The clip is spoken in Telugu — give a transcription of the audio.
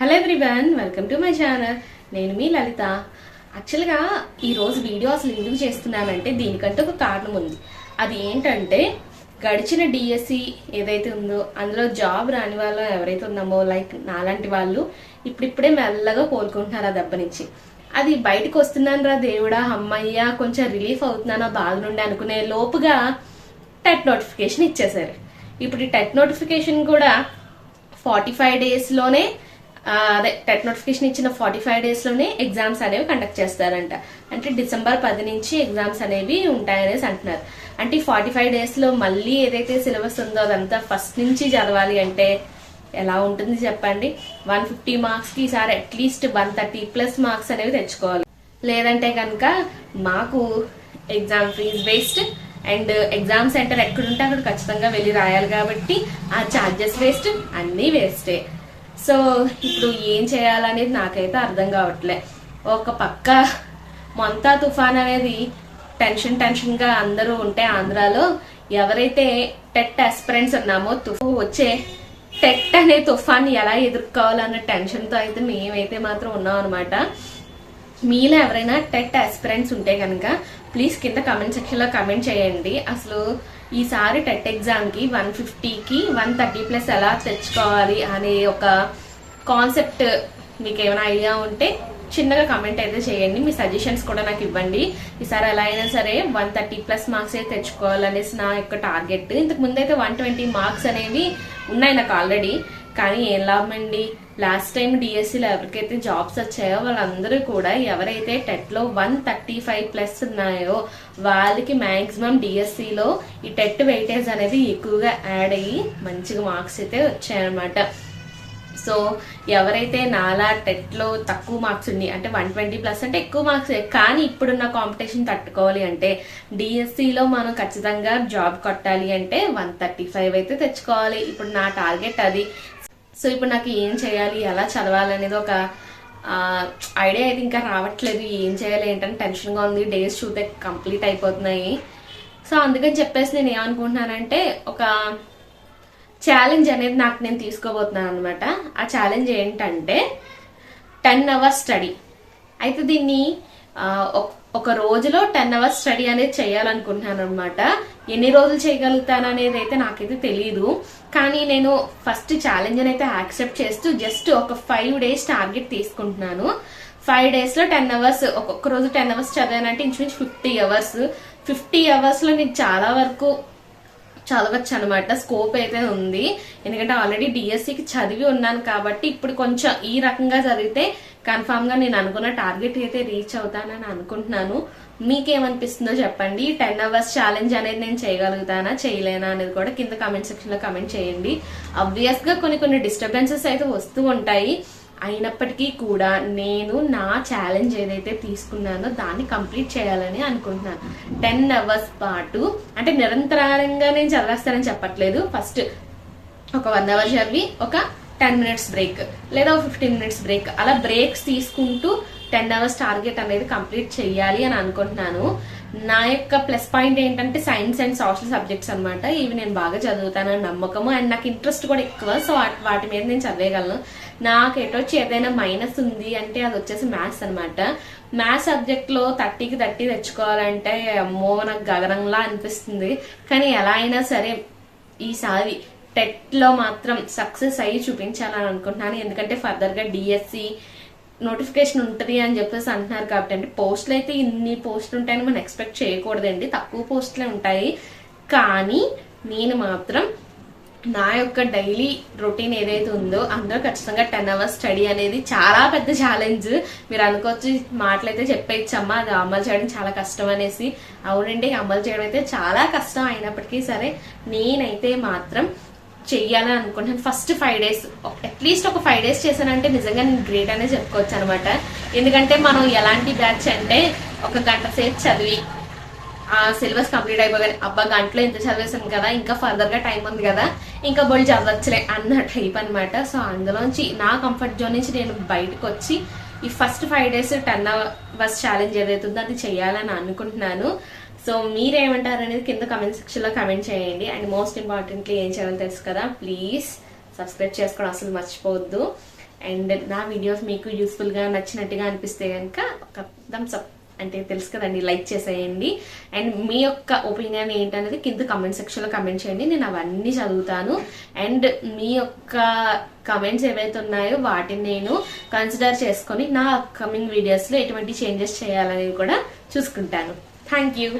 Hello everyone, welcome to my channel. నేను మీ లలిత. యాక్చువల్గా ఈరోజు వీడియో అసలు ఎందుకు చేస్తున్నానంటే దీనికంటే ఒక కారణం ఉంది. అది ఏంటంటే గడిచిన డిఎస్సి ఏదైతే ఉందో అందులో జాబ్ రాని వాళ్ళు ఎవరైతే ఉన్నామో లైక్ నాలాంటి వాళ్ళు ఇప్పుడిప్పుడే మెల్లగా కోలుకుంటున్నారు ఆ దెబ్బ నుంచి. అది బయటకు వస్తున్నాను రా దేవుడా, అమ్మయ్య కొంచెం రిలీఫ్ అవుతున్నాను ఆ బాధ నుండి అనుకునే లోపుగా టెట్ నోటిఫికేషన్ ఇచ్చేసారు. ఇప్పుడు ఈ టెట్ నోటిఫికేషన్ కూడా 45 డేస్లోనే అదే టెట్ నోటిఫికేషన్ ఇచ్చిన 45 డేస్లోనే ఎగ్జామ్స్ అనేవి కండక్ట్ చేస్తారంట. అంటే డిసెంబర్ 10 నుంచి ఎగ్జామ్స్ అనేవి ఉంటాయనేసి అంటున్నారు. అంటే 45 డేస్లో మళ్ళీ ఏదైతే సిలబస్ ఉందో అదంతా ఫస్ట్ నుంచి చదవాలి అంటే ఎలా ఉంటుంది చెప్పండి. 150 మార్క్స్కి ఈసారి అట్లీస్ట్ 130+ మార్క్స్ అనేవి తెచ్చుకోవాలి. లేదంటే కనుక మాకు exam fees waste and exam centre ఎక్కడుంటే అక్కడ ఖచ్చితంగా వెళ్ళి రాయాలి కాబట్టి ఆ ఛార్జెస్ వేస్ట్, అన్నీ వేస్టే. సో ఇప్పుడు ఏం చేయాలనేది నాకైతే అర్థం కావట్లే. ఒక పక్క మొంతా తుఫాన్ అనేది టెన్షన్గా అందరూ ఉంటే ఆంధ్రాలో ఎవరైతే టెట్ ఆస్పిరెంట్స్ ఉన్నామో వచ్చే టెట్ అనే తుఫాన్ని ఎలా ఎదుర్కోవాలన్న టెన్షన్తో అయితే మేమైతే మాత్రం ఉన్నాం అనమాట. మీలో ఎవరైనా టెట్ ఆస్పిరెంట్స్ ఉంటే కనుక ప్లీజ్ కింద కమెంట్ సెక్షన్లో కమెంట్ చేయండి. అసలు ఈసారి టెట్ ఎగ్జామ్కి 150కి 130+ ఎలా తెచ్చుకోవాలి అనే ఒక కాన్సెప్ట్ మీకు ఏమైనా ఐడియా ఉంటే చిన్నగా కమెంట్ అయితే చేయండి. మీ సజెషన్స్ కూడా నాకు ఇవ్వండి. ఈసారి ఎలా అయినా సరే 130+ మార్క్స్ అయితే తెచ్చుకోవాలనేసి నా యొక్క టార్గెట్. ఇంతకు ముందు అయితే 120 మార్క్స్ అనేవి ఉన్నాయి నాకు ఆల్రెడీ. కానీ ఏం లాభం అండి, లాస్ట్ టైం డిఎస్సిలో ఎవరికైతే జాబ్స్ వచ్చాయో వాళ్ళందరూ కూడా ఎవరైతే టెట్లో 135+ ఉన్నాయో వాళ్ళకి మ్యాక్సిమం డిఎస్సిలో ఈ టెట్ వెయిటేజ్ అనేది ఎక్కువగా యాడ్ అయ్యి మంచిగా మార్క్స్ అయితే వచ్చాయన్నమాట. సో ఎవరైతే నాలా టెట్లో తక్కువ మార్క్స్ ఉన్నాయి అంటే 120+ అంటే ఎక్కువ మార్క్స్, కానీ ఇప్పుడున్న కాంపిటీషన్ తట్టుకోవాలి అంటే డిఎస్సిలో మనం ఖచ్చితంగా జాబ్ కొట్టాలి అంటే 135 అయితే తెచ్చుకోవాలి. ఇప్పుడు నా టార్గెట్ అది. సో ఇప్పుడు నాకు ఏం చేయాలి, ఎలా చదవాలి అనేది ఒక ఐడియా అయితే ఇంకా రావట్లేదు. ఏం చేయాలి ఏంటంటే టెన్షన్గా ఉంది. డేస్ చూస్తే కంప్లీట్ అయిపోతున్నాయి. సో అందుకని చెప్పేసి నేను ఏమనుకుంటున్నానంటే ఒక ఛాలెంజ్ అనేది నాకు నేను తీసుకోబోతున్నాను అనమాట. ఆ ఛాలెంజ్ ఏంటంటే 10 hours స్టడీ. అయితే దీన్ని ఒక రోజులో 10 hours స్టడీ అనేది చేయాలనుకుంటున్నాను అనమాట. ఎన్ని రోజులు చేయగలుగుతాను అనేది అయితే నాకైతే తెలియదు. కానీ నేను ఫస్ట్ ఛాలెంజ్ అయితే యాక్సెప్ట్ చేస్తూ జస్ట్ ఒక 5 days టార్గెట్ తీసుకుంటున్నాను. 5 daysలో 10 hours, ఒక్కొక్క రోజు 10 hours చదివానంటే ఇంచుమించు 50 hours. 50 hoursలో నేను చాలా వరకు చదవచ్చు అనమాట. స్కోప్ అయితే ఉంది. ఎందుకంటే ఆల్రెడీ డిఎస్సికి చదివి ఉన్నాను కాబట్టి ఇప్పుడు కొంచెం ఈ రకంగా చదివితే కన్ఫామ్గా నేను అనుకున్న టార్గెట్ అయితే రీచ్ అవుతానని అనుకుంటున్నాను. మీకేమనిపిస్తుందో చెప్పండి. 10 hours ఛాలెంజ్ అనేది నేను చేయగలుగుతానా చేయలేనా అనేది కూడా కింద కామెంట్ సెక్షన్లో కమెంట్ చేయండి. ఆబ్వియస్గా కొన్ని డిస్టర్బెన్సెస్ అయితే వస్తూ ఉంటాయి. అయినప్పటికీ కూడా నేను నా ఛాలెంజ్ ఏదైతే తీసుకున్నానో దాన్ని కంప్లీట్ చేయాలని అనుకుంటున్నాను. 10 hours పాటు అంటే నిరంతరంగా నేను చదివేస్తానని చెప్పట్లేదు. ఫస్ట్ ఒక 1 hour చదివి ఒక 10 minutes బ్రేక్ లేదా 15 minutes బ్రేక్, అలా బ్రేక్స్ తీసుకుంటూ 10 hours టార్గెట్ అనేది కంప్లీట్ చేయాలి అని అనుకుంటున్నాను. నా యొక్క ప్లస్ పాయింట్ ఏంటంటే సైన్స్ అండ్ సోషల్ సబ్జెక్ట్స్ అనమాట. ఇవి నేను బాగా చదువుతానని నమ్మకము అండ్ నాకు ఇంట్రెస్ట్ కూడా ఎక్కువ. సో వాటి మీద నేను చదివేయగలను. నాకు ఎటొచ్చి ఏదైనా మైనస్ ఉంది అంటే అది వచ్చేసి మ్యాథ్స్ అనమాట. మ్యాథ్స్ సబ్జెక్ట్లో 30కి 30 తెచ్చుకోవాలంటే అమ్మో నాకు గగనంలా అనిపిస్తుంది. కానీ ఎలా అయినా సరే ఈసారి టెట్లో మాత్రం సక్సెస్ అయ్యి చూపించాలని అనుకుంటున్నాను. ఎందుకంటే ఫర్దర్గా డిఎస్సి నోటిఫికేషన్ ఉంటుంది అని చెప్పేసి అంటున్నారు కాబట్టి. అంటే పోస్టులు అయితే ఇన్ని పోస్టులు ఉంటాయని మనం ఎక్స్పెక్ట్ చేయకూడదండి, తక్కువ పోస్టులే ఉంటాయి. కానీ నేను మాత్రం నా యొక్క డైలీ రొటీన్ ఏదైతే ఉందో అందులో ఖచ్చితంగా 10 hours స్టడీ అనేది చాలా పెద్ద ఛాలెంజ్. మీరు అనుకోవచ్చు మాటలైతే చెప్పేయచ్చమ్మా అది అమలు చేయడం చాలా కష్టం అనేసి. అవునండి, అమలు చేయడం అయితే చాలా కష్టం. అయినప్పటికీ సరే నేనైతే మాత్రం చెయ్యాలని అనుకుంటున్నాను. ఫస్ట్ 5 days అట్లీస్ట్ ఒక 5 days చేశానంటే నిజంగా నేను గ్రేట్ అనే చెప్పుకోవచ్చు అనమాట. ఎందుకంటే మనం ఎలాంటి బ్యాచ్ అంటే ఒక గంట సేపు చదివి ఆ సిలబస్ కంప్లీట్ అయిపోగానే అబ్బా గంటలో ఇంత చదివేసాను కదా, ఇంకా ఫర్దర్గా టైం ఉంది కదా, ఇంకా బోల్డ్ చదవచ్చులే అన్న టైప్ అనమాట. సో అందులోంచి నా కంఫర్ట్ జోన్ నుంచి నేను బయటకు వచ్చి ఈ ఫస్ట్ 5 days 10 hours ఛాలెంజ్ ఏదైతే ఉందో అది చేయాలని అనుకుంటున్నాను. సో మీరేమంటారు అనేది కింద కమెంట్ సెక్షన్లో కమెంట్ చేయండి. అండ్ మోస్ట్ ఇంపార్టెంట్లీ ఏం చేయాలో తెలుసు కదా, ప్లీజ్ సబ్స్క్రైబ్ చేసుకోవడం అసలు మర్చిపోవద్దు. అండ్ నా వీడియోస్ మీకు యూస్ఫుల్గా నచ్చినట్టుగా అనిపిస్తే కనుక ఒక థమ్స్ అప్ అంటే తెలుసు కదండి, లైక్ చేసేయండి. అండ్ మీ యొక్క ఒపీనియన్ ఏంటనేది కింద కమెంట్ సెక్షన్లో కమెంట్ చేయండి, నేను అవన్నీ చదువుతాను. అండ్ మీ యొక్క కమెంట్స్ ఏవైతే ఉన్నాయో వాటిని నేను కన్సిడర్ చేసుకొని నా అప్కమింగ్ వీడియోస్లో ఎటువంటి చేంజెస్ చేయాలని కూడా చూసుకుంటాను. Thank you.